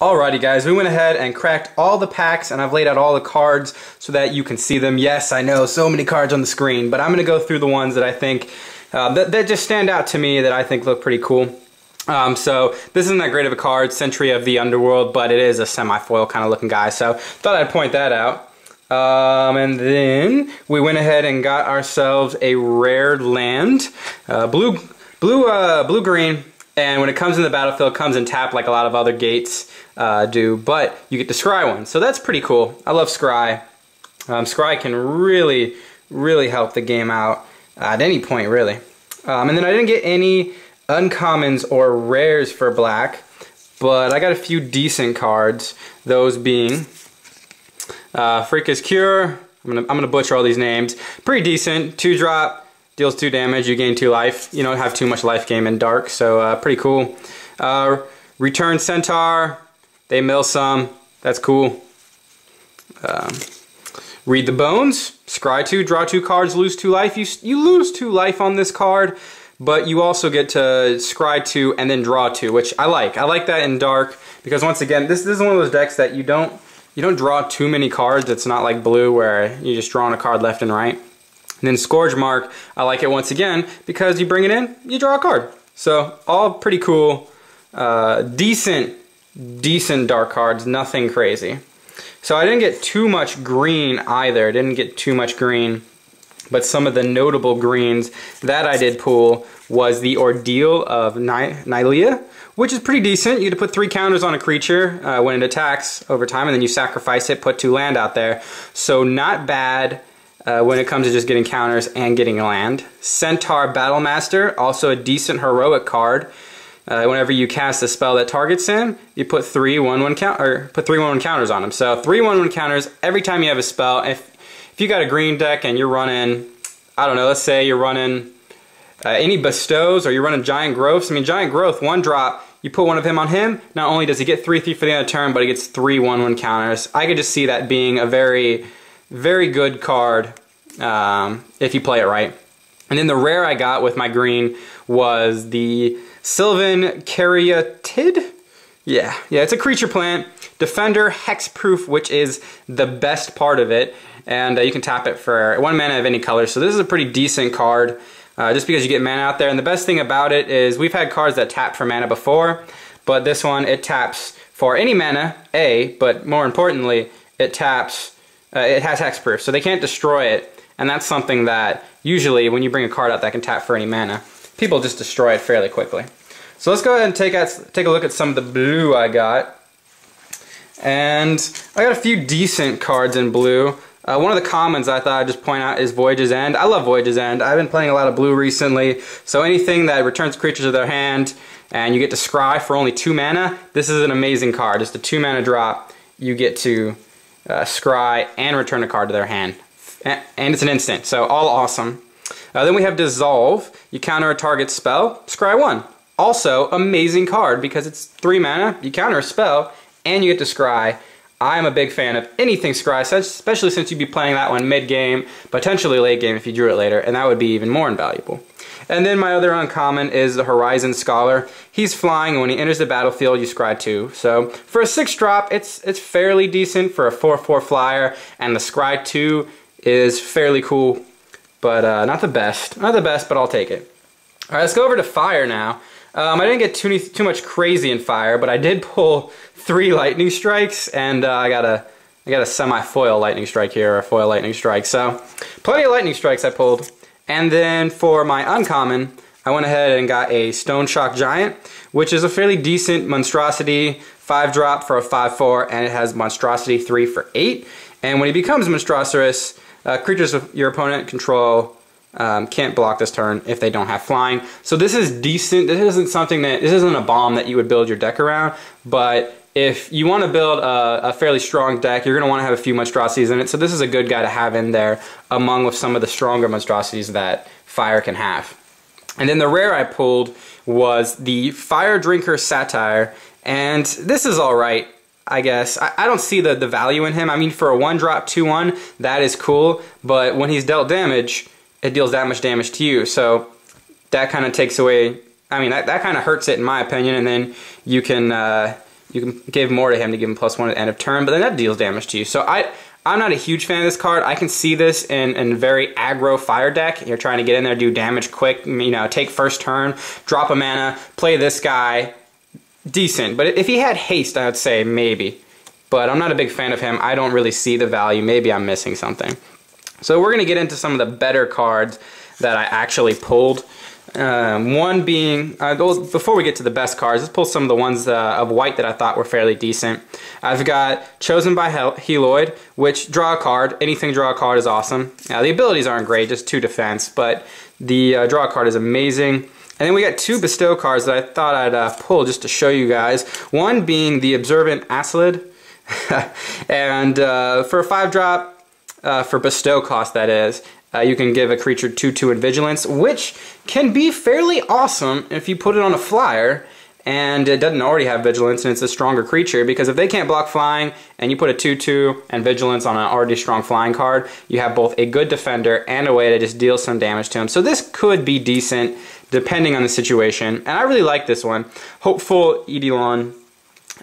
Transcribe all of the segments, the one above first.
Alrighty guys, we went ahead and cracked all the packs and I've laid out all the cards so that you can see them. Yes, I know, so many cards on the screen, but I'm going to go through the ones that I think, that just stand out to me that I think look pretty cool. So this isn't that great of a card, Sentry of the Underworld, but it is a semi-foil kind of looking guy, so thought I'd point that out. And then we went ahead and got ourselves a rare land, blue-green. And when it comes in the battlefield, it comes in tap like a lot of other gates do, but you get to scry one. So that's pretty cool. I love scry. Scry can really, really help the game out at any point, really. And then I didn't get any uncommons or rares for black, but I got a few decent cards, those being Freaka's Cure. I'm gonna butcher all these names. Pretty decent, 2-drop. Deals 2 damage, you gain 2 life. You don't have too much life gain in Dark, so pretty cool. Return Centaur, they mill some, that's cool. Read the Bones, scry 2, draw 2 cards, lose 2 life. You lose 2 life on this card, but you also get to scry 2 and then draw 2, which I like. I like that in Dark, because once again, this is one of those decks that you don't draw too many cards. It's not like Blue where you just drawing a card left and right. And then Scourge Mark, I like it once again because you bring it in, you draw a card. So all pretty cool, decent Dark cards, nothing crazy. So I didn't get too much green either, didn't get too much green, but some of the notable greens that I did pull was the Ordeal of Nylea, which is pretty decent. You get to put 3 counters on a creature when it attacks over time, and then you sacrifice it, put 2 land out there. So not bad. When it comes to just getting counters and getting land. Centaur Battlemaster, also a decent heroic card. Whenever you cast a spell that targets him, you put 3 1/1 counters on him. So 3 1/1 counters every time you have a spell. If you got a green deck and you're running, I don't know, let's say you're running any bestows or you're running giant growths. I mean, giant growth, 1-drop. You put one of him on him. Not only does he get 3/3 for the end of the turn, but he gets 3 1/1 counters. I could just see that being a very good card if you play it right. And then the rare I got with my green was the Sylvan Caryatid. Yeah, it's a creature plant. Defender, hexproof, which is the best part of it. And you can tap it for 1 mana of any color. So this is a pretty decent card just because you get mana out there. And the best thing about it is we've had cards that tap for mana before, but this one, it taps for any mana, but more importantly, it taps it has hexproof, so they can't destroy it, and that's something that usually when you bring a card out that can tap for any mana, people just destroy it fairly quickly. So let's go ahead and take a look at some of the blue I got. And I got a few decent cards in blue. One of the commons I thought I'd just point out is Voyage's End. I love Voyage's End. I've been playing a lot of blue recently, so anything that returns creatures to their hand and you get to scry for only 2 mana, this is an amazing card. Just a 2 mana drop, you get to scry and return a card to their hand, and it's an instant, so all awesome. Then we have Dissolve. You counter a target spell, scry 1. Also amazing card because it's 3 mana, you counter a spell, and you get to scry. I'm a big fan of anything scry, especially since you'd be playing that one mid-game, potentially late-game if you drew it later, and that would be even more invaluable. And then my other uncommon is the Horizon Scholar. He's flying, and when he enters the battlefield, you scry 2. So for a 6-drop, it's fairly decent for a 4/4 flyer, and the scry 2 is fairly cool, but not the best. Not the best, but I'll take it. All right, let's go over to Fire now. I didn't get too much crazy in Fire, but I did pull 3 Lightning Strikes, and I got a semi-foil Lightning Strike here, or a foil Lightning Strike. So plenty of Lightning Strikes I pulled. And then for my uncommon, I went ahead and got a Stone Shock Giant, which is a fairly decent monstrosity, 5-drop for a 5/4, and it has monstrosity 3 for 8. And when he becomes monstrous, creatures your opponent control can't block this turn if they don't have flying. So this is decent. This isn't a bomb that you would build your deck around, but if you want to build a fairly strong deck, you're going to want to have a few monstrosities in it, so this is a good guy to have in there among with some of the stronger monstrosities that Fire can have. And then the rare I pulled was the Fire Drinker Satire, and this is alright, I guess. I don't see the value in him. I mean, for a 1-drop 2/1, that is cool, but when he's dealt damage, it deals that much damage to you, so that kind of takes away, I mean, that kind of hurts it in my opinion, and then you can You can give more to him to give him +1 at the end of turn, but then that deals damage to you. So I'm not a huge fan of this card. I can see this in very aggro fire deck. You're trying to get in there, do damage quick, you know, take first turn, drop a mana, play this guy. Decent. But if he had haste, I would say maybe. But I'm not a big fan of him. I don't really see the value. Maybe I'm missing something. So we're going to get into some of the better cards that I actually pulled. One being, before we get to the best cards, let's pull some of the ones of white that I thought were fairly decent. I've got Chosen by Heloid, which draw a card. Anything draw a card is awesome. The abilities aren't great, just 2 defense, but the draw card is amazing. And then we got 2 bestow cards that I thought I'd pull just to show you guys. One being the Observant Aslid, and for a 5-drop, for bestow cost that is, you can give a creature 2/2 in Vigilance, which can be fairly awesome if you put it on a flyer and it doesn't already have Vigilance and it's a stronger creature, because if they can't block flying and you put a 2/2 and Vigilance on an already strong flying card, you have both a good defender and a way to just deal some damage to him. So this could be decent depending on the situation, and I really like this one. Hopeful Eidolon.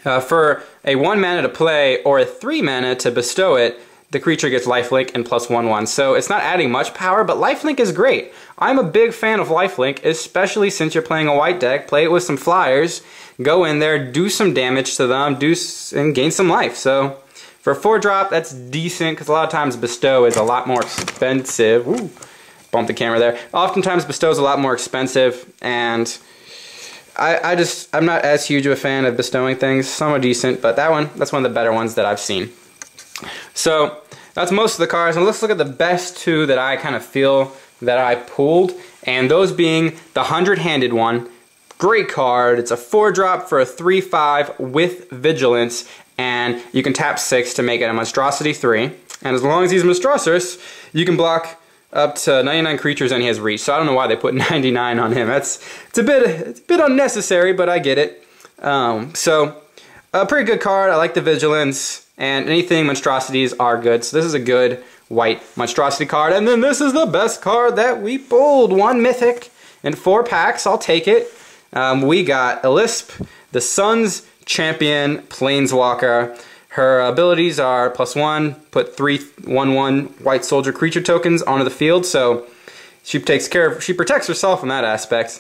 For a 1 mana to play or a 3 mana to bestow it, the creature gets lifelink and +1/1. So it's not adding much power, but lifelink is great. I'm a big fan of lifelink, especially since you're playing a white deck. Play it with some flyers, go in there, do some damage to them, and gain some life. So for a 4-drop, that's decent, because a lot of times bestow is a lot more expensive. Ooh, bumped the camera there. Oftentimes bestow is a lot more expensive, and I'm not as huge of a fan of bestowing things. Some are decent, but that's one of the better ones that I've seen. So that's most of the cards, and let's look at the best 2 that I kind of feel that I pulled, and those being the 100-handed one. Great card. It's a 4-drop for a 3/5 with Vigilance, and you can tap 6 to make it a Monstrosity 3. And as long as he's Monstrosous, you can block up to 99 creatures and he has reach. So I don't know why they put 99 on him. It's a bit unnecessary, but I get it. So a pretty good card. I like the Vigilance. And anything monstrosities are good. So this is a good white monstrosity card. And then this is the best card that we pulled. 1 Mythic and 4 packs. I'll take it. We got Elisp, the Sun's Champion Planeswalker. Her abilities are +1, put 3 1/1 white soldier creature tokens onto the field. So she protects herself in that aspect.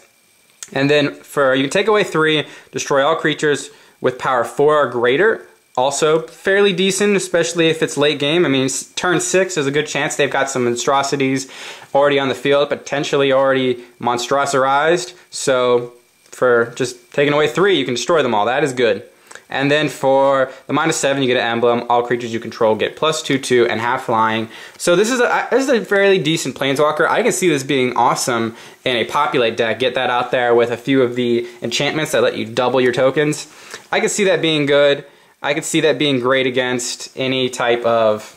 And then you can take away 3, destroy all creatures with power 4 or greater. Also fairly decent, especially if it's late game. I mean, turn 6 is a good chance they've got some monstrosities already on the field, potentially already monstrosized. So for just taking away 3, you can destroy them all. That is good. And then for the -7, you get an emblem. All creatures you control get +2/2 and have flying. So this is a fairly decent Planeswalker. I can see this being awesome in a populate deck. Get that out there with a few of the enchantments that let you double your tokens. I can see that being good. I could see that being great against any type of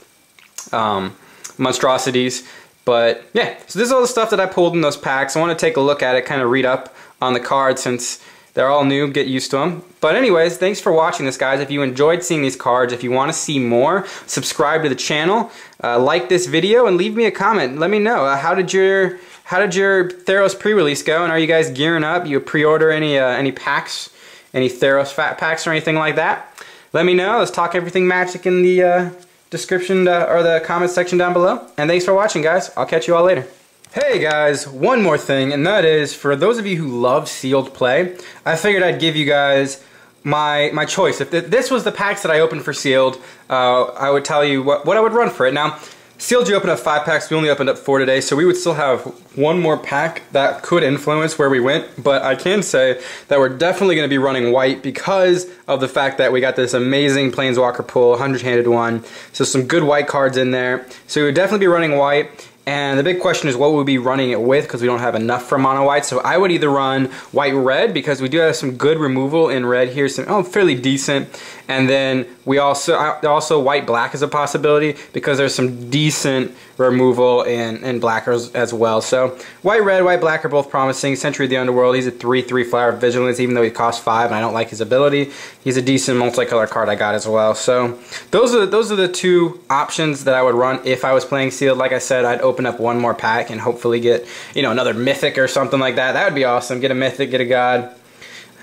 monstrosities. But yeah, so this is all the stuff that I pulled in those packs. I want to take a look at it, kind of read up on the cards since they're all new, get used to them. But anyways, thanks for watching this, guys. If you enjoyed seeing these cards, if you want to see more, subscribe to the channel, like this video, and leave me a comment. Let me know, how did your Theros pre-release go, and are you guys gearing up? You pre-order any packs, any Theros fat packs or anything like that? Let me know. Let's talk everything Magic in the description or the comment section down below. And thanks for watching, guys. I'll catch you all later. Hey guys, one more thing, and that is for those of you who love sealed play, I figured I'd give you guys my choice. If this was the packs that I opened for sealed, I would tell you what I would run for it. Now, sealed, you open up 5 packs. We only opened up 4 today, so we would still have 1 more pack that could influence where we went. But I can say that we're definitely going to be running white because of the fact that we got this amazing Planeswalker pull, 100-handed one. So some good white cards in there. So we would definitely be running white. And the big question is what we'll be running it with, because we don't have enough for mono white. So I would either run white red, because we do have some good removal in red here, some fairly decent. And then we also white black is a possibility, because there's some decent removal in black as well. So white red, white black are both promising. Sentry of the Underworld, he's a 3/3 flyer of Vigilance, even though he costs 5 and I don't like his ability. He's a decent multicolor card I got as well. So those are the 2 options that I would run if I was playing sealed. Like I said, I'd open up 1 more pack and hopefully get, you know, another Mythic or something like that. That would be awesome. Get a Mythic, get a God.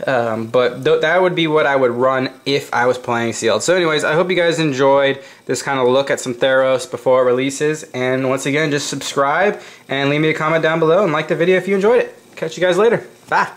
But that would be what I would run if I was playing sealed. So anyways, I hope you guys enjoyed this kind of look at some Theros before it releases. And once again, just subscribe and leave me a comment down below and like the video if you enjoyed it. Catch you guys later. Bye.